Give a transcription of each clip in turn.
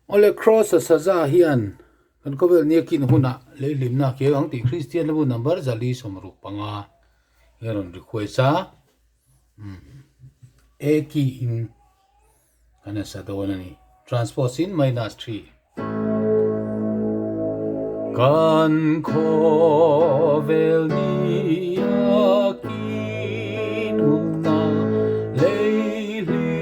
ole cross a saza hian kan khawvel niakin hunah leilimna ke ang ti Christian lebu number zali somru panga hian request a a key in kana sadonani transpose in -3 kan khawvel niakin hunah leilimna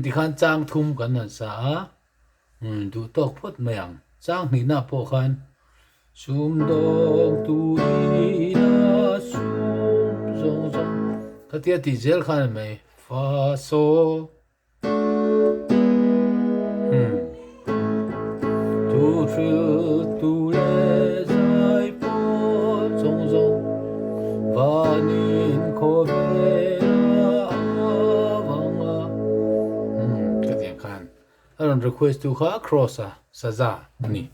ti khan chang thum kan na sa du tok phot mayang chang ni na po khan sum dog tu ina sum zong zong katia ti zel khan mai fa so tu thil tu le zai po zong zong vanin khawvel request to ha cross a saza ni